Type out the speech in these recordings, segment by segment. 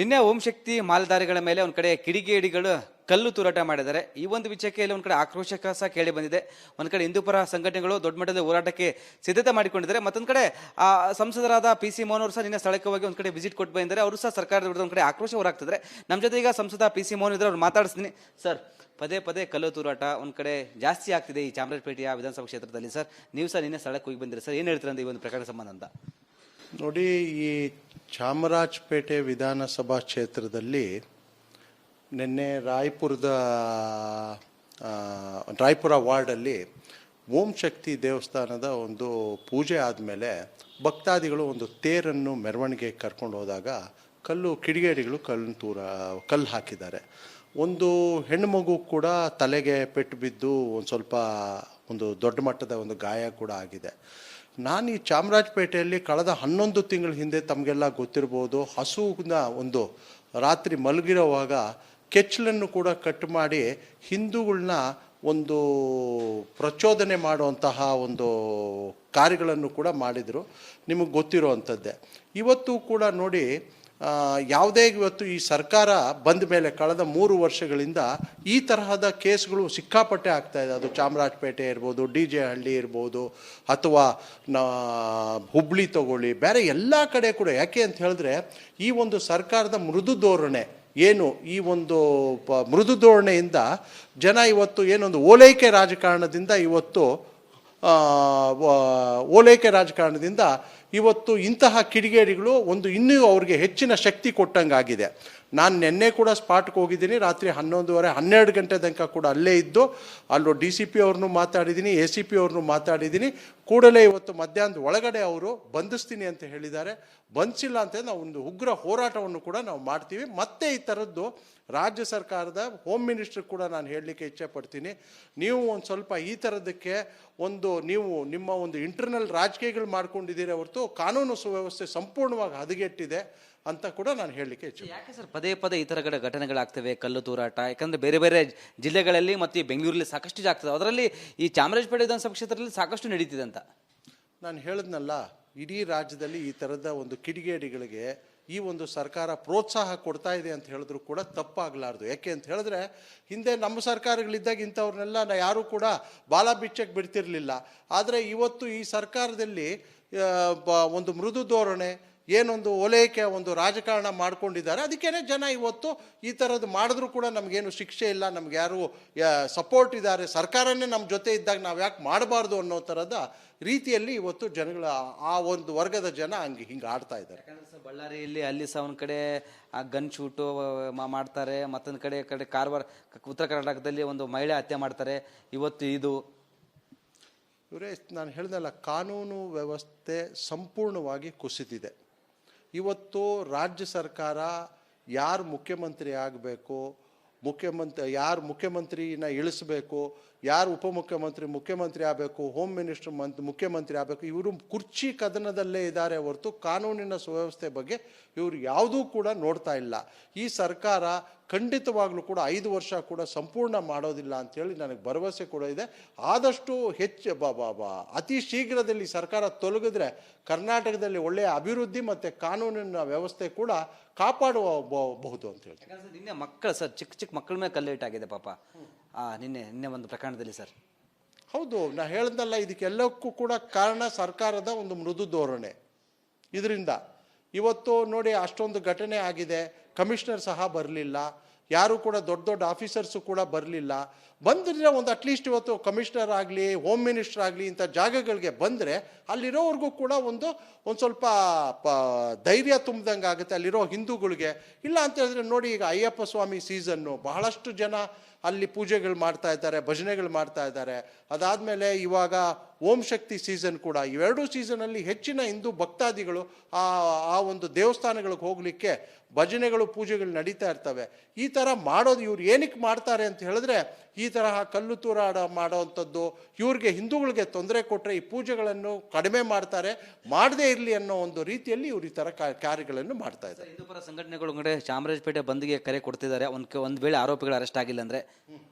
ನಿನ್ನೆ ಓಂ ಶಕ್ತಿ ಮಾಲ್ದಾರಿಗಳ ಮೇಲೆ ಒಂದ್ ಕಡೆ ಕಿಡಿಗೇಡಿಗಳು ಕಲ್ಲು ತೂರಾಟ ಮಾಡಿದ್ದಾರೆ. ಈ ಒಂದು ವಿಷಯಕ್ಕೆ ಇಲ್ಲಿ ಒಂದ್ ಕಡೆ ಆಕ್ರೋಶ ಸಹ ಕೇಳಿ ಬಂದಿದೆ. ಒಂದ್ ಕಡೆ ಹಿಂದೂಪರ ಸಂಘಟನೆಗಳು ದೊಡ್ಡ ಮಟ್ಟದ ಹೋರಾಟಕ್ಕೆ ಸಿದ್ಧತೆ ಮಾಡಿಕೊಂಡಿದ್ದಾರೆ. ಮತ್ತೊಂದ್ ಕಡೆ ಸಂಸದರಾದ PC ಮೋಹನ್ ಅವರು ಸಹ ನಿನ್ನೆ ಸ್ಥಳಕ್ಕೆ ಹೋಗಿ ಒಂದ್ ಕಡೆ ವಿಸಿಟ್ ಕೊಟ್ಟು ಬಂದಿದ್ದಾರೆ. ಅವರು ಸಹ ಸರ್ಕಾರದ ವಿರುದ್ಧ ಒಂದ್ ಕಡೆ ಆಕ್ರೋಶ ಹೊರಾಗ್ತಿದ್ದಾರೆ. ನಮ್ಮ ಜೊತೆ ಈಗ ಸಂಸದ PC ಮೋಹನ್ ಇದ್ರೆ ಅವ್ರು ಮಾತಾಡಿಸ್ತೀನಿ. ಸರ್, ಪದೇ ಪದೇ ಕಲ್ಲು ತೂರಾಟ ಒಂದ್ ಕಡೆ ಜಾಸ್ತಿ ಆಗ್ತಿದೆ ಈ ಚಾಮರಾಜಪೇಟೆಯ ವಿಧಾನಸಭಾ ಕ್ಷೇತ್ರದಲ್ಲಿ. ಸರ್, ನೀವು ಸಹ ನಿನ್ನೆ ಸ್ಥಳಕ್ಕೆ ಹೋಗಿ ಬಂದಿರಿ. ಸರ್, ಏನ್ ಹೇಳ್ತೀರಾ ಈ ಒಂದು ಪ್ರಕರಣ ಸಂಬಂಧ ಅಂತ? ನೋಡಿ, ಈ ಚಾಮರಾಜಪೇಟೆ ವಿಧಾನಸಭಾ ಕ್ಷೇತ್ರದಲ್ಲಿ ನಿನ್ನೆ ರಾಯಪುರ ವಾರ್ಡಲ್ಲಿ ಓಂ ಶಕ್ತಿ ದೇವಸ್ಥಾನದ ಒಂದು ಪೂಜೆ ಆದಮೇಲೆ ಭಕ್ತಾದಿಗಳು ಒಂದು ತೇರನ್ನು ಮೆರವಣಿಗೆ ಕರ್ಕೊಂಡು ಹೋದಾಗ ಕಿಡಿಗೇಡಿಗಳು ಕಲ್ಲು ಹಾಕಿದ್ದಾರೆ. ಒಂದು ಹೆಣ್ಣುಮಗು ಕೂಡ ತಲೆಗೆ ಪೆಟ್ಟು ಬಿದ್ದು ಒಂದು ದೊಡ್ಡ ಮಟ್ಟದ ಒಂದು ಗಾಯ ಕೂಡ ಆಗಿದೆ. ನಾನು ಈ ಚಾಮರಾಜಪೇಟೆಯಲ್ಲಿ ಕಳೆದ 11 ತಿಂಗಳ ಹಿಂದೆ ತಮಗೆಲ್ಲ ಗೊತ್ತಿರ್ಬೋದು, ಹಸುವಿನ ಒಂದು ರಾತ್ರಿ ಮಲಗಿರೋವಾಗ ಕೆಚ್ಚಲನ್ನು ಕೂಡ ಕಟ್ ಮಾಡಿ ಹಿಂದೂಗಳನ್ನ ಒಂದು ಪ್ರಚೋದನೆ ಮಾಡುವಂತಹ ಒಂದು ಕಾರ್ಯಗಳನ್ನು ಕೂಡ ಮಾಡಿದರು. ನಿಮಗೆ ಗೊತ್ತಿರೋ ಅಂಥದ್ದೇ. ಇವತ್ತು ಕೂಡ ನೋಡಿ, ಇವತ್ತು ಈ ಸರ್ಕಾರ ಬಂದ ಮೇಲೆ ಕಳೆದ 3 ವರ್ಷಗಳಿಂದ ಈ ತರಹದ ಕೇಸ್ಗಳು ಸಿಕ್ಕಾಪಟ್ಟೆ ಆಗ್ತಾಯಿದೆ. ಅದು ಚಾಮರಾಜಪೇಟೆ ಇರ್ಬೋದು, DJ ಹಳ್ಳಿ ಇರ್ಬೋದು, ಅಥವಾ ಹುಬ್ಳಿ ತಗೊಳ್ಳಿ, ಬೇರೆ ಎಲ್ಲ ಕಡೆ ಕೂಡ. ಯಾಕೆ ಅಂತ ಹೇಳಿದ್ರೆ, ಈ ಒಂದು ಸರ್ಕಾರದ ಮೃದು ಧೋರಣೆ ಈ ಒಂದು ಮೃದು ಧೋರಣೆಯಿಂದ ಜನ ಇವತ್ತು ಏನೊಂದು ಓಲೈಕೆ ರಾಜಕಾರಣದಿಂದ ಇವತ್ತು ಇಂತಹ ಕಿಡಿಗೇಡಿಗಳು ಇನ್ನೂ ಅವ್ರಿಗೆ ಹೆಚ್ಚಿನ ಶಕ್ತಿ ಕೊಟ್ಟಂಗಾಗಿದೆ. ನಾನು ನಿನ್ನೆ ಕೂಡ ಸ್ಪಾಟ್ಗೆ ಹೋಗಿದ್ದೀನಿ. ರಾತ್ರಿ 11:30 12 ಗಂಟೆ ತನಕ ಕೂಡ ಅಲ್ಲೇ ಇದ್ದು ಅಲ್ಲೂ DCP ಅವ್ರನ್ನೂ ಮಾತಾಡಿದ್ದೀನಿ, ACP ಅವ್ರನ್ನೂ ಮಾತಾಡಿದ್ದೀನಿ. ಕೂಡಲೇ ಇವತ್ತು ಮಧ್ಯಾಹ್ನದ ಒಳಗಡೆ ಅವರು ಬಂಧಿಸ್ತೀನಿ ಅಂತ ಹೇಳಿದ್ದಾರೆ. ಬಂಧಿಸಿಲ್ಲ ಅಂತ ನಾವು ಒಂದು ಉಗ್ರ ಹೋರಾಟವನ್ನು ಕೂಡ ನಾವು ಮಾಡ್ತೀವಿ. ಮತ್ತೆ ಈ ಥರದ್ದು ರಾಜ್ಯ ಸರ್ಕಾರದ ಹೋಮ್ ಮಿನಿಸ್ಟರ್ ಕೂಡ ನಾನು ಹೇಳಲಿಕ್ಕೆ ಇಚ್ಛೆ ಪಡ್ತೀನಿ. ನೀವು ಒಂದು ಸ್ವಲ್ಪ ಈ ಥರದಕ್ಕೆ ನೀವು ನಿಮ್ಮ ಒಂದು ಇಂಟರ್ನಲ್ ರಾಜಕೀಯಗಳು ಮಾಡ್ಕೊಂಡಿದ್ದೀರಿ ಹೊರತು ಕಾನೂನು ಸುವ್ಯವಸ್ಥೆ ಸಂಪೂರ್ಣವಾಗಿ ಹದಗೆಟ್ಟಿದೆ ಅಂತ ಕೂಡ ನಾನು ಹೇಳಲಿಕ್ಕೆ ಇಚ್ಛೆ. ಯಾಕೆ ಸರ್ ಪದೇ ಪದೇ ಈ ಥರ ಘಟನೆಗಳಾಗ್ತವೆ, ಕಲ್ಲು ತೂರಾಟ? ಯಾಕಂದ್ರೆ ಬೇರೆ ಬೇರೆ ಜಿಲ್ಲೆಗಳಲ್ಲಿ ಮತ್ತು ಈ ಬೆಂಗಳೂರಲ್ಲಿ ಸಾಕಷ್ಟು ಆಗ್ತದೆ, ಅದರಲ್ಲಿ ಈ ಚಾಮರಾಜಪೇಟೆ ವಿಧಾನಸಭಾ ಕ್ಷೇತ್ರದಲ್ಲಿ ಸಾಕಷ್ಟು ನಡೀತಿದೆ ಅಂತ ನಾನು ಹೇಳಿದ್ನಲ್ಲ. ಇಡೀ ರಾಜ್ಯದಲ್ಲಿ ಈ ಥರದ ಒಂದು ಕಿಡಿಗೇಡಿಗಳಿಗೆ ಈ ಒಂದು ಸರ್ಕಾರ ಪ್ರೋತ್ಸಾಹ ಕೊಡ್ತಾ ಇದೆ ಅಂತ ಹೇಳಿದ್ರು ಕೂಡ ತಪ್ಪಾಗಲಾರ್ದು. ಯಾಕೆ ಅಂತ ಹೇಳಿದ್ರೆ, ಹಿಂದೆ ನಮ್ಮ ಸರ್ಕಾರಗಳಿದ್ದಾಗ ಇಂಥವ್ರನ್ನೆಲ್ಲ ಯಾರೂ ಕೂಡ ಬಾಲ ಬಿಚ್ಚಕ್ಕೆ ಬಿಡ್ತಿರ್ಲಿಲ್ಲ. ಆದರೆ ಇವತ್ತು ಈ ಸರ್ಕಾರದಲ್ಲಿ ಒಂದು ಮೃದು ಧೋರಣೆ, ಏನೊಂದು ಓಲೈಕೆ ಒಂದು ರಾಜಕಾರಣ ಮಾಡ್ಕೊಂಡಿದ್ದಾರೆ. ಅದಕ್ಕೇನೆ ಜನ ಇವತ್ತು ಈ ಥರದ್ದು ಮಾಡಿದ್ರು ಕೂಡ ನಮಗೇನು ಶಿಕ್ಷೆ ಇಲ್ಲ, ನಮ್ಗೆ ಯಾರು ಸಪೋರ್ಟ್ ಇದ್ದಾರೆ, ಸರ್ಕಾರನೇ ನಮ್ಮ ಜೊತೆ ಇದ್ದಾಗ ನಾವು ಯಾಕೆ ಮಾಡಬಾರ್ದು ಅನ್ನೋ ಥರದ ರೀತಿಯಲ್ಲಿ ಇವತ್ತು ಜನಗಳ ಆ ಒಂದು ವರ್ಗದ ಜನ ಹಿಂಗೆ ಆಡ್ತಾ ಇದ್ದಾರೆ. ಬಳ್ಳಾರಿಯಲ್ಲಿ ಅಲ್ಲಿ ಸಹ ಒಂದು ಕಡೆ ಗನ್ ಶೂಟು ಮಾಡ್ತಾರೆ, ಮತ್ತೊಂದು ಕಡೆ ಕಾರವಾರ, ಉತ್ತರ ಕರ್ನಾಟಕದಲ್ಲಿ ಒಂದು ಮಹಿಳೆ ಹತ್ಯೆ ಮಾಡ್ತಾರೆ. ಇವತ್ತು ಇದು ನಾನು ಹೇಳಿದಲ್ಲ, ಕಾನೂನು ವ್ಯವಸ್ಥೆ ಸಂಪೂರ್ಣವಾಗಿ ಕುಸಿದಿದೆ. ಇವತ್ತು ರಾಜ್ಯ ಸರ್ಕಾರ ಯಾರು ಮುಖ್ಯಮಂತ್ರಿ ಆಗಬೇಕು, ಯಾರು ಮುಖ್ಯಮಂತ್ರಿನ ಇಳಿಸಬೇಕು, ಯಾರು ಮುಖ್ಯಮಂತ್ರಿ ಆಗಬೇಕು, ಹೋಮ್ ಮಿನಿಸ್ಟರ್ ಮುಖ್ಯಮಂತ್ರಿ ಆಗಬೇಕು, ಇವರು ಕುರ್ಚಿ ಕದನದಲ್ಲೇ ಇದ್ದಾರೆ ಹೊರತು ಕಾನೂನಿನ ಸುವ್ಯವಸ್ಥೆ ಬಗ್ಗೆ ಇವರು ಯಾವುದೂ ಕೂಡ ನೋಡ್ತಾ ಇಲ್ಲ. ಈ ಸರ್ಕಾರ ಖಂಡಿತವಾಗ್ಲೂ ಕೂಡ 5 ವರ್ಷ ಕೂಡ ಸಂಪೂರ್ಣ ಮಾಡೋದಿಲ್ಲ ಅಂಥೇಳಿ ನನಗೆ ಭರವಸೆ ಕೂಡ ಇದೆ. ಆದಷ್ಟು ಅತಿ ಶೀಘ್ರದಲ್ಲಿ ಸರ್ಕಾರ ತೊಲಗಿದ್ರೆ ಕರ್ನಾಟಕದಲ್ಲಿ ಒಳ್ಳೆಯ ಅಭಿವೃದ್ಧಿ ಮತ್ತು ಕಾನೂನಿನ ವ್ಯವಸ್ಥೆ ಕೂಡ ಕಾಪಾಡಬಹುದು ಅಂತ ಹೇಳ್ತೀನಿ. ನಿನ್ನೆ ಮಕ್ಕಳು ಸರ್, ಚಿಕ್ಕ ಮಕ್ಕಳ ಮೇಲೆ ಕಲ್ಲೇಟಾಗಿದೆ ಪಾಪ. ನಿನ್ನೆ ಒಂದು ಪ್ರಕರಣದಲ್ಲಿ ಸರ್. ಹೌದು, ನಾ ಹೇಳ್ದಲ್ಲ, ಇದಕ್ಕೆಲ್ಲಕ್ಕೂ ಕೂಡ ಕಾರಣ ಸರ್ಕಾರದ ಒಂದು ಮೃದು ಧೋರಣೆ. ಇದರಿಂದ ಇವತ್ತು ನೋಡಿ ಅಷ್ಟೊಂದು ಘಟನೆ ಆಗಿದೆ. ಕಮಿಷನರ್ ಸಹ ಬರಲಿಲ್ಲ, ಯಾರು ಕೂಡ ದೊಡ್ಡ ಆಫೀಸರ್ಸು ಕೂಡ ಬರಲಿಲ್ಲ. ಬಂದರೆ ಅಟ್ಲೀಸ್ಟ್ ಇವತ್ತು ಕಮಿಷನರ್ ಆಗಲಿ, ಹೋಮ್ ಮಿನಿಸ್ಟರ್ ಆಗಲಿ ಇಂಥ ಜಾಗಗಳಿಗೆ ಬಂದರೆ ಅಲ್ಲಿರೋವ್ರಿಗೂ ಕೂಡ ಒಂದು ಸ್ವಲ್ಪ ಧೈರ್ಯ ತುಂಬ್ದಂಗೆ ಆಗುತ್ತೆ ಅಲ್ಲಿರೋ ಹಿಂದೂಗಳಿಗೆ. ಇಲ್ಲ ಅಂತ ಹೇಳಿದ್ರೆ ನೋಡಿ, ಈಗ ಅಯ್ಯಪ್ಪ ಸ್ವಾಮಿ ಸೀಸನ್ನು, ಬಹಳಷ್ಟು ಜನ ಅಲ್ಲಿ ಪೂಜೆಗಳು ಮಾಡ್ತಾ ಇದ್ದಾರೆ, ಭಜನೆಗಳು ಮಾಡ್ತಾ ಇದ್ದಾರೆ. ಅದಾದಮೇಲೆ ಇವಾಗ ಓಂ ಶಕ್ತಿ ಸೀಸನ್ ಕೂಡ. ಇವೆರಡೂ ಸೀಸನಲ್ಲಿ ಹೆಚ್ಚಿನ ಹಿಂದೂ ಭಕ್ತಾದಿಗಳು ಆ ಒಂದು ದೇವಸ್ಥಾನಗಳಿಗೆ ಹೋಗಲಿಕ್ಕೆ ಭಜನೆಗಳು, ಪೂಜೆಗಳು ನಡೀತಾ ಇರ್ತವೆ. ಈ ಥರ ಮಾಡೋದು ಇವ್ರು ಏನಕ್ಕೆ ಮಾಡ್ತಾರೆ ಅಂತ ಹೇಳಿದ್ರೆ, ಈ ತರಹ ಕಲ್ಲು ತೂರಾಟ ಮಾಡೋವಂಥದ್ದು, ಇವ್ರಿಗೆ ಹಿಂದೂಗಳಿಗೆ ತೊಂದರೆ ಕೊಟ್ಟರೆ ಈ ಪೂಜೆಗಳನ್ನು ಕಡಿಮೆ ಮಾಡ್ತಾರೆ, ಮಾಡದೇ ಇರಲಿ ಅನ್ನೋ ಒಂದು ರೀತಿಯಲ್ಲಿ ಇವ್ರು ಈ ಥರ ಕಾರ್ಯಗಳನ್ನು ಮಾಡ್ತಾ ಇದ್ದಾರೆ. ಹಿಂದೂಪರ ಸಂಘಟನೆಗಳು ಚಾಮರಾಜಪೇಟೆ ಬಂದ್ಗೆ ಕರೆ ಕೊಡ್ತಿದ್ದಾರೆ. ಒಂದು ವೇಳೆ ಆರೋಪಿಗಳು ಅರೆಸ್ಟ್ ಆಗಿಲ್ಲ ಅಂದರೆ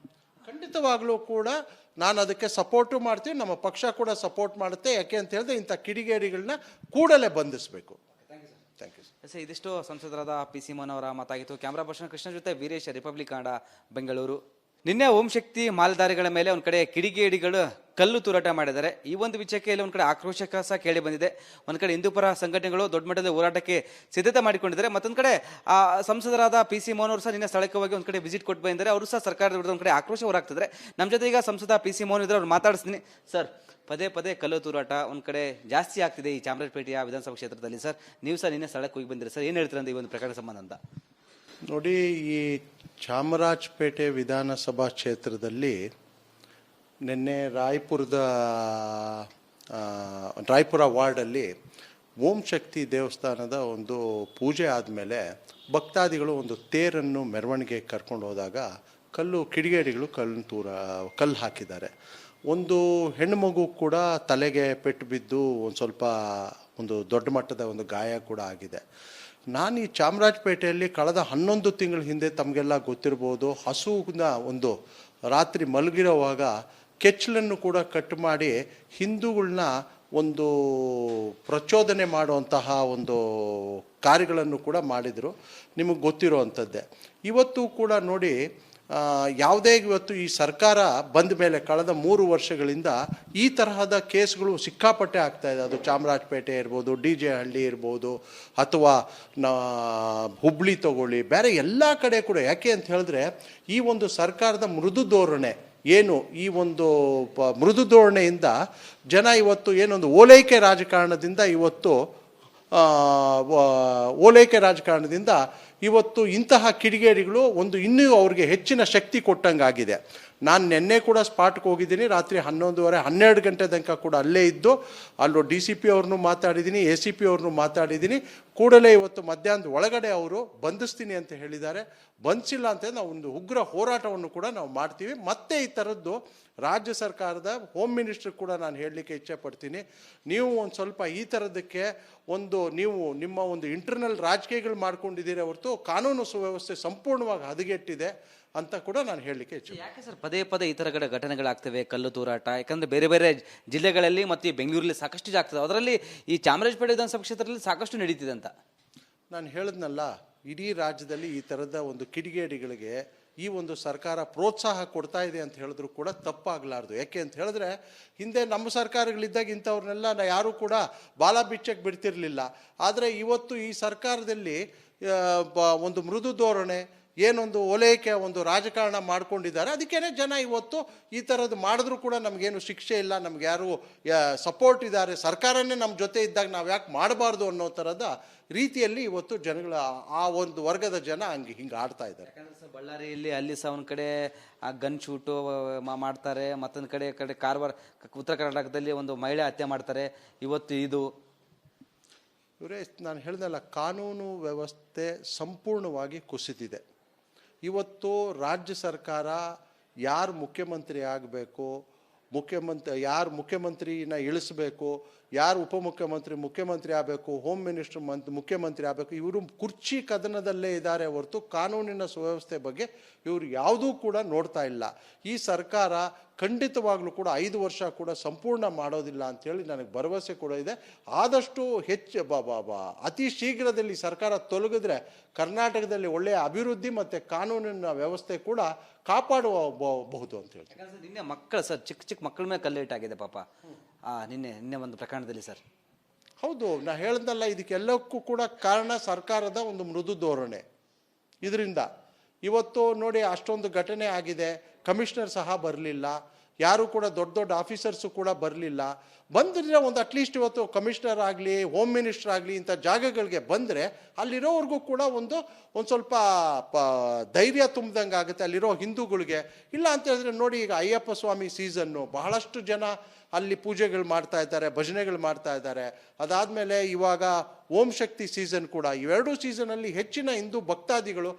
ಖಂಡಿತವಾಗ್ಲೂ ಕೂಡ ನಾನು ಅದಕ್ಕೆ ಸಪೋರ್ಟು ಮಾಡ್ತೀವಿ, ನಮ್ಮ ಪಕ್ಷ ಕೂಡ ಸಪೋರ್ಟ್ ಮಾಡುತ್ತೆ. ಯಾಕೆ ಅಂತ ಹೇಳಿದ್ರೆ ಇಂಥ ಕಿಡಿಗೇಡಿಗಳನ್ನ ಕೂಡಲೇ ಬಂಧಿಸಬೇಕು. Thank you. ಸರ್, ಇದಿಷ್ಟು ಸಂಸದರಾದ ಪಿ ಸಿ ಮೋಹನ್ ಅವರ ಮಾತಾಗಿತ್ತು. ಕ್ಯಾಮ್ರಾ ಪರ್ಸನ್ ಕೃಷ್ಣ ಜೊತೆ ವೀರೇಶ್, ರಿಪಬ್ಲಿಕ್ ಕನ್ನಡ, ಬೆಂಗಳೂರು. ನಿನ್ನೆ ಓಂ ಶಕ್ತಿ ಮಾಲ್ದಾರಿಗಳ ಮೇಲೆ ಒಂದ್ ಕಡೆ ಕಿಡಿಗೇಡಿಗಳು ಕಲ್ಲು ತೂರಾಟ ಮಾಡಿದ್ದಾರೆ. ಈ ಒಂದು ವಿಷಯಕ್ಕೆ ಇಲ್ಲಿ ಒಂದ್ ಕಡೆ ಆಕ್ರೋಶ ಸಹ ಕೇಳಿ ಬಂದಿದೆ. ಒಂದ್ ಕಡೆ ಹಿಂದೂಪರ ಸಂಘಟನೆಗಳು ದೊಡ್ಡ ಮಟ್ಟದ ಹೋರಾಟಕ್ಕೆ ಸಿದ್ಧತೆ ಮಾಡಿಕೊಂಡಿದ್ದಾರೆ. ಮತ್ತೊಂದ್ ಕಡೆ ಸಂಸದರಾದ ಪಿ ಸಿ ಮೋಹನ್ ಅವರು ಸಹ ನಿನ್ನೆ ಸ್ಥಳಕ್ಕೆ ಹೋಗಿ ಒಂದ್ ಕಡೆ ವಿಸಿಟ್ ಕೊಟ್ಟು ಬಂದಿದ್ದಾರೆ. ಅವರು ಸಹ ಸರ್ಕಾರದ ವಿರುದ್ಧ ಒಂದ್ ಕಡೆ ಆಕ್ರೋಶ ಹೊರಾಗ್ತಿದ್ದಾರೆ. ನಮ್ಮ ಜೊತೆ ಈಗ ಸಂಸದ ಪಿ ಸಿ ಮೋಹನ್ ಇದ್ರೆ ಅವ್ರು ಮಾತಾಡಿಸ್ತೀನಿ. ಸರ್, ಪದೇ ಪದೇ ಕಲ್ಲು ತೂರಾಟ ಒಂದ್ ಕಡೆ ಜಾಸ್ತಿ ಆಗ್ತಿದೆ ಈ ಚಾಮರಾಜಪೇಟೆಯ ವಿಧಾನಸಭಾ ಕ್ಷೇತ್ರದಲ್ಲಿ. ಸರ್, ನೀವು ಸಹ ನಿನ್ನೆ ಸ್ಥಳಕ್ಕೆ ಹೋಗಿ ಬಂದಿರಿ. ಸರ್, ಏನ್ ಹೇಳ್ತೀರಾ ಈ ಒಂದು ಪ್ರಕರಣ ಸಂಬಂಧ ಅಂತ? ನೋಡಿ, ಈ ಚಾಮರಾಜಪೇಟೆ ವಿಧಾನಸಭಾ ಕ್ಷೇತ್ರದಲ್ಲಿ ನಿನ್ನೆ ರಾಯ್ಪುರ ವಾರ್ಡಲ್ಲಿ ಓಂ ಶಕ್ತಿ ದೇವಸ್ಥಾನದ ಒಂದು ಪೂಜೆ ಆದಮೇಲೆ ಭಕ್ತಾದಿಗಳು ಒಂದು ತೇರನ್ನು ಮೆರವಣಿಗೆ ಕರ್ಕೊಂಡು ಹೋದಾಗ ಕಿಡಿಗೇಡಿಗಳು ಕಲ್ಲು ಹಾಕಿದ್ದಾರೆ. ಒಂದು ಹೆಣ್ಣುಮಗು ಕೂಡ ತಲೆಗೆ ಪೆಟ್ಟು ಬಿದ್ದು ಒಂದು ದೊಡ್ಡ ಮಟ್ಟದ ಒಂದು ಗಾಯ ಕೂಡ ಆಗಿದೆ. ನಾನು ಈ ಚಾಮರಾಜಪೇಟೆಯಲ್ಲಿ ಕಳೆದ 11 ತಿಂಗಳ ಹಿಂದೆ ತಮಗೆಲ್ಲ ಗೊತ್ತಿರ್ಬೋದು, ಹಸುವಿನ ಒಂದು ರಾತ್ರಿ ಮಲಗಿರೋವಾಗ ಕೆಚ್ಚಲನ್ನು ಕೂಡ ಕಟ್ ಮಾಡಿ ಹಿಂದೂಗಳನ್ನ ಒಂದು ಪ್ರಚೋದನೆ ಮಾಡುವಂತಹ ಒಂದು ಕಾರ್ಯಗಳನ್ನು ಕೂಡ ಮಾಡಿದರು. ನಿಮಗೆ ಗೊತ್ತಿರೋ ಅಂಥದ್ದೇ. ಇವತ್ತು ಕೂಡ ನೋಡಿ, ಇವತ್ತು ಈ ಸರ್ಕಾರ ಬಂದ ಮೇಲೆ ಕಳೆದ 3 ವರ್ಷಗಳಿಂದ ಈ ತರಹದ ಕೇಸ್ಗಳು ಸಿಕ್ಕಾಪಟ್ಟೆ ಆಗ್ತಾ ಇದೆ. ಅದು ಚಾಮರಾಜಪೇಟೆ ಇರ್ಬೋದು, DJ ಹಳ್ಳಿ ಇರ್ಬೋದು, ಅಥವಾ ಹುಬ್ಳಿ ತಗೊಳ್ಳಿ, ಬೇರೆ ಎಲ್ಲ ಕಡೆ ಕೂಡ. ಯಾಕೆ ಅಂತ ಹೇಳಿದ್ರೆ, ಈ ಒಂದು ಸರ್ಕಾರದ ಮೃದು ಧೋರಣೆ ಈ ಒಂದು ಮೃದು ಧೋರಣೆಯಿಂದ ಜನ ಇವತ್ತು ಏನೊಂದು ಓಲೈಕೆ ರಾಜಕಾರಣದಿಂದ ಇವತ್ತು ಇಂತಹ ಕಿಡಿಗೇಡಿಗಳು ಇನ್ನೂ ಅವ್ರಿಗೆ ಹೆಚ್ಚಿನ ಶಕ್ತಿ ಕೊಟ್ಟಂಗಾಗಿದೆ. ನಾನು ನಿನ್ನೆ ಕೂಡ ಸ್ಪಾಟ್ಗೆ ಹೋಗಿದ್ದೀನಿ. ರಾತ್ರಿ 11:30 12 ಗಂಟೆ ತನಕ ಕೂಡ ಅಲ್ಲೇ ಇದ್ದು ಅಲ್ಲೂ DCP ಅವ್ರನ್ನೂ ಮಾತಾಡಿದ್ದೀನಿ, ACP ಅವ್ರನ್ನೂ ಮಾತಾಡಿದ್ದೀನಿ. ಕೂಡಲೇ ಇವತ್ತು ಮಧ್ಯಾಹ್ನದ ಒಳಗಡೆ ಅವರು ಬಂಧಿಸ್ತೀನಿ ಅಂತ ಹೇಳಿದ್ದಾರೆ. ಬಂಧಿಸಿಲ್ಲ ಅಂತ ನಾವು ಒಂದು ಉಗ್ರ ಹೋರಾಟವನ್ನು ಕೂಡ ನಾವು ಮಾಡ್ತೀವಿ. ಮತ್ತೆ ಈ ಥರದ್ದು ರಾಜ್ಯ ಸರ್ಕಾರದ ಹೋಮ್ ಮಿನಿಸ್ಟರ್ ಕೂಡ ನಾನು ಹೇಳಲಿಕ್ಕೆ ಇಚ್ಛೆ ಪಡ್ತೀನಿ. ನೀವು ಒಂದು ಸ್ವಲ್ಪ ಈ ಥರದಕ್ಕೆ ನೀವು ನಿಮ್ಮ ಒಂದು ಇಂಟರ್ನಲ್ ರಾಜಕೀಯಗಳು ಮಾಡ್ಕೊಂಡಿದ್ದೀರಿ ಹೊರತು ಕಾನೂನು ಸುವ್ಯವಸ್ಥೆ ಸಂಪೂರ್ಣವಾಗಿ ಹದಗೆಟ್ಟಿದೆ ಅಂತ ಕೂಡ ನಾನು ಹೇಳಲಿಕ್ಕೆ ಇಚ್ಛೆ. ಯಾಕೆ ಸರ್ ಪದೇ ಪದೇ ಈ ಥರ ಘಟನೆಗಳಾಗ್ತವೆ, ಕಲ್ಲು ತೂರಾಟ? ಯಾಕಂದ್ರೆ ಬೇರೆ ಬೇರೆ ಜಿಲ್ಲೆಗಳಲ್ಲಿ ಮತ್ತು ಈ ಬೆಂಗಳೂರಲ್ಲಿ ಸಾಕಷ್ಟು ಆಗ್ತದೆ, ಅದರಲ್ಲಿ ಈ ಚಾಮರಾಜಪೇಟೆ ವಿಧಾನಸಭಾ ಕ್ಷೇತ್ರದಲ್ಲಿ ಸಾಕಷ್ಟು ನಡೀತಿದೆ ಅಂತ ನಾನು ಹೇಳಿದ್ನಲ್ಲ. ಇಡೀ ರಾಜ್ಯದಲ್ಲಿ ಈ ಥರದ ಒಂದು ಕಿಡಿಗೇಡಿಗಳಿಗೆ ಈ ಒಂದು ಸರ್ಕಾರ ಪ್ರೋತ್ಸಾಹ ಕೊಡ್ತಾ ಇದೆ ಅಂತ ಹೇಳಿದ್ರು ಕೂಡ ತಪ್ಪಾಗಲಾರ್ದು. ಯಾಕೆ ಅಂತ ಹೇಳಿದ್ರೆ, ಹಿಂದೆ ನಮ್ಮ ಸರ್ಕಾರಗಳಿದ್ದಾಗ ಇಂಥವ್ರನ್ನೆಲ್ಲ ಯಾರೂ ಕೂಡ ಬಾಲ ಬಿಚ್ಚಕ್ಕೆ ಬಿಡ್ತಿರ್ಲಿಲ್ಲ. ಆದರೆ ಇವತ್ತು ಈ ಸರ್ಕಾರದಲ್ಲಿ ಒಂದು ಮೃದು ಧೋರಣೆ, ಏನೊಂದು ಓಲೈಕೆ ಒಂದು ರಾಜಕಾರಣ ಮಾಡ್ಕೊಂಡಿದ್ದಾರೆ. ಅದಕ್ಕೇನೆ ಜನ ಇವತ್ತು ಈ ಥರದ್ದು ಮಾಡಿದ್ರು ಕೂಡ ನಮಗೇನು ಶಿಕ್ಷೆ ಇಲ್ಲ, ನಮ್ಗೆ ಯಾರು ಸಪೋರ್ಟ್ ಇದ್ದಾರೆ, ಸರ್ಕಾರನೇ ನಮ್ಮ ಜೊತೆ ಇದ್ದಾಗ ನಾವು ಯಾಕೆ ಮಾಡಬಾರ್ದು ಅನ್ನೋ ಥರದ ರೀತಿಯಲ್ಲಿ ಇವತ್ತು ಜನಗಳ ಆ ಒಂದು ವರ್ಗದ ಜನ ಹಿಂಗೆ ಆಡ್ತಾ ಇದ್ದಾರೆ. ಬಳ್ಳಾರಿಯಲ್ಲಿ ಅಲ್ಲಿ ಸಹ ಒಂದು ಕಡೆ ಗನ್ ಶೂಟು ಮಾಡ್ತಾರೆ, ಮತ್ತೊಂದು ಕಡೆ ಕಾರವಾರ, ಉತ್ತರ ಕರ್ನಾಟಕದಲ್ಲಿ ಒಂದು ಮಹಿಳೆ ಹತ್ಯೆ ಮಾಡ್ತಾರೆ. ಇವತ್ತು ಇದು ನಾನು ಹೇಳ್ದಲ್ಲ, ಕಾನೂನು ವ್ಯವಸ್ಥೆ ಸಂಪೂರ್ಣವಾಗಿ ಕುಸಿದಿದೆ. ಇವತ್ತು ರಾಜ್ಯ ಸರ್ಕಾರ ಯಾರು ಮುಖ್ಯಮಂತ್ರಿ ಆಗಬೇಕು, ಯಾರು ಮುಖ್ಯಮಂತ್ರಿನ ಇಳಿಸ್ಬೇಕು, ಯಾರು ಮುಖ್ಯಮಂತ್ರಿ ಆಗಬೇಕು, ಹೋಮ್ ಮಿನಿಸ್ಟರ್ ಮುಖ್ಯಮಂತ್ರಿ ಆಗಬೇಕು, ಇವರು ಕುರ್ಚಿ ಕದನದಲ್ಲೇ ಇದ್ದಾರೆ ಹೊರತು ಕಾನೂನಿನ ಸುವ್ಯವಸ್ಥೆ ಬಗ್ಗೆ ಇವರು ಯಾವುದೂ ಕೂಡ ನೋಡ್ತಾ ಇಲ್ಲ. ಈ ಸರ್ಕಾರ ಖಂಡಿತವಾಗ್ಲೂ ಕೂಡ 5 ವರ್ಷ ಕೂಡ ಸಂಪೂರ್ಣ ಮಾಡೋದಿಲ್ಲ ಅಂಥೇಳಿ ನನಗೆ ಭರವಸೆ ಕೂಡ ಇದೆ. ಆದಷ್ಟು ಅತಿ ಶೀಘ್ರದಲ್ಲಿ ಸರ್ಕಾರ ತೊಲಗಿದ್ರೆ ಕರ್ನಾಟಕದಲ್ಲಿ ಒಳ್ಳೆಯ ಅಭಿವೃದ್ಧಿ ಮತ್ತು ಕಾನೂನಿನ ವ್ಯವಸ್ಥೆ ಕೂಡ ಕಾಪಾಡಬಹುದು ಅಂತ ಹೇಳ್ತೀನಿ. ನಿನ್ನೆ ಮಕ್ಕಳು ಸರ್, ಚಿಕ್ಕ ಮಕ್ಕಳ ಮೇಲೆ ಕಲ್ಲೇಟಾಗಿದೆ ಪಾಪ. ನಿನ್ನೆ ಒಂದು ಪ್ರಕರಣದಲ್ಲಿ ಸರ್. ಹೌದು, ನಾ ಹೇಳ್ದಲ್ಲ, ಇದಕ್ಕೆಲ್ಲಕ್ಕೂ ಕೂಡ ಕಾರಣ ಸರ್ಕಾರದ ಒಂದು ಮೃದು ಧೋರಣೆ. ಇದರಿಂದ ಇವತ್ತು ನೋಡಿ ಅಷ್ಟೊಂದು ಘಟನೆ ಆಗಿದೆ. ಕಮಿಷನರ್ ಸಹ ಬರಲಿಲ್ಲ, ಯಾರು ಕೂಡ ದೊಡ್ಡ ಆಫೀಸರ್ಸು ಕೂಡ ಬರಲಿಲ್ಲ. ಬಂದರೆ ಒಂದು ಅಟ್ಲೀಸ್ಟ್ ಇವತ್ತು ಕಮಿಷನರ್ ಆಗಲಿ, ಹೋಮ್ ಮಿನಿಸ್ಟರ್ ಆಗಲಿ, ಇಂಥ ಜಾಗಗಳಿಗೆ ಬಂದರೆ ಅಲ್ಲಿರೋವ್ರಿಗೂ ಕೂಡ ಒಂದು ಸ್ವಲ್ಪ ಧೈರ್ಯ ತುಂಬ್ದಂಗೆ ಆಗುತ್ತೆ ಅಲ್ಲಿರೋ ಹಿಂದೂಗಳಿಗೆ. ಇಲ್ಲ ಅಂತ ಹೇಳಿದ್ರೆ ನೋಡಿ, ಈಗ ಅಯ್ಯಪ್ಪ ಸ್ವಾಮಿ ಸೀಸನ್ನು, ಬಹಳಷ್ಟು ಜನ ಅಲ್ಲಿ ಪೂಜೆಗಳು ಮಾಡ್ತಾ ಇದ್ದಾರೆ, ಭಜನೆಗಳು ಮಾಡ್ತಾ ಇದ್ದಾರೆ. ಅದಾದಮೇಲೆ ಇವಾಗ ಓಂ ಶಕ್ತಿ ಸೀಸನ್ ಕೂಡ. ಇವೆರಡೂ ಸೀಸನಲ್ಲಿ ಹೆಚ್ಚಿನ ಹಿಂದೂ ಭಕ್ತಾದಿಗಳು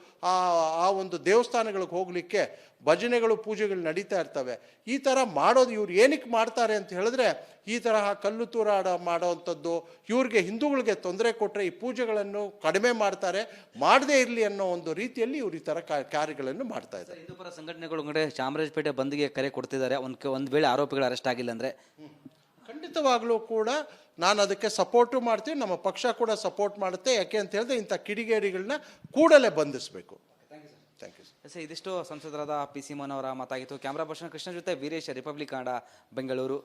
ಆ ಒಂದು ದೇವಸ್ಥಾನಗಳಿಗೆ ಹೋಗಲಿಕ್ಕೆ ಭಜನೆಗಳು, ಪೂಜೆಗಳು ನಡೀತಾ ಇರ್ತವೆ. ಈ ಥರ ಮಾಡೋದು ಇವ್ರು ಏನಕ್ಕೆ ಮಾಡ್ತಾರೆ ಅಂತ ಹೇಳಿದ್ರೆ, ಈ ತರಹ ಕಲ್ಲು ತೂರಾಟ ಮಾಡೋವಂಥದ್ದು, ಇವ್ರಿಗೆ ಹಿಂದೂಗಳಿಗೆ ತೊಂದರೆ ಕೊಟ್ಟರೆ ಈ ಪೂಜೆಗಳನ್ನು ಕಡಿಮೆ ಮಾಡ್ತಾರೆ, ಮಾಡದೇ ಇರಲಿ ಅನ್ನೋ ಒಂದು ರೀತಿಯಲ್ಲಿ ಇವ್ರು ಈ ಥರ ಕಾರ್ಯಗಳನ್ನು ಮಾಡ್ತಾ ಇದ್ದಾರೆ. ಹಿಂದೂಪರ ಸಂಘಟನೆಗಳು ಚಾಮರಾಜಪೇಟೆ ಬಂದ್ಗೆ ಕರೆ ಕೊಡ್ತಿದ್ದಾರೆ. ಒಂದು ವೇಳೆ ಆರೋಪಿಗಳು ಅರೆಸ್ಟ್ ಆಗಿಲ್ಲ ಅಂದರೆ ಖಂಡಿತವಾಗ್ಲೂ ಕೂಡ ನಾನು ಅದಕ್ಕೆ ಸಪೋರ್ಟು ಮಾಡ್ತೀನಿ, ನಮ್ಮ ಪಕ್ಷ ಕೂಡ ಸಪೋರ್ಟ್ ಮಾಡುತ್ತೆ. ಯಾಕೆ ಅಂತ ಹೇಳಿದ್ರೆ ಇಂಥ ಕಿಡಿಗೇಡಿಗಳನ್ನ ಕೂಡಲೇ ಬಂಧಿಸಬೇಕು. Thank you sir. ಇದಿಷ್ಟು ಸಂಸದರಾದ ಪಿ ಸಿ ಮೋಹನ್ ಅವರ ಮಾತಾಗಿತ್ತು. ಕ್ಯಾಮ್ರಾ ಪರ್ಸನ್ ಕೃಷ್ಣ ಜೊತೆ ವೀರೇಶ್, ರಿಪಬ್ಲಿಕ್ ಕನ್ನಡ, ಬೆಂಗಳೂರು.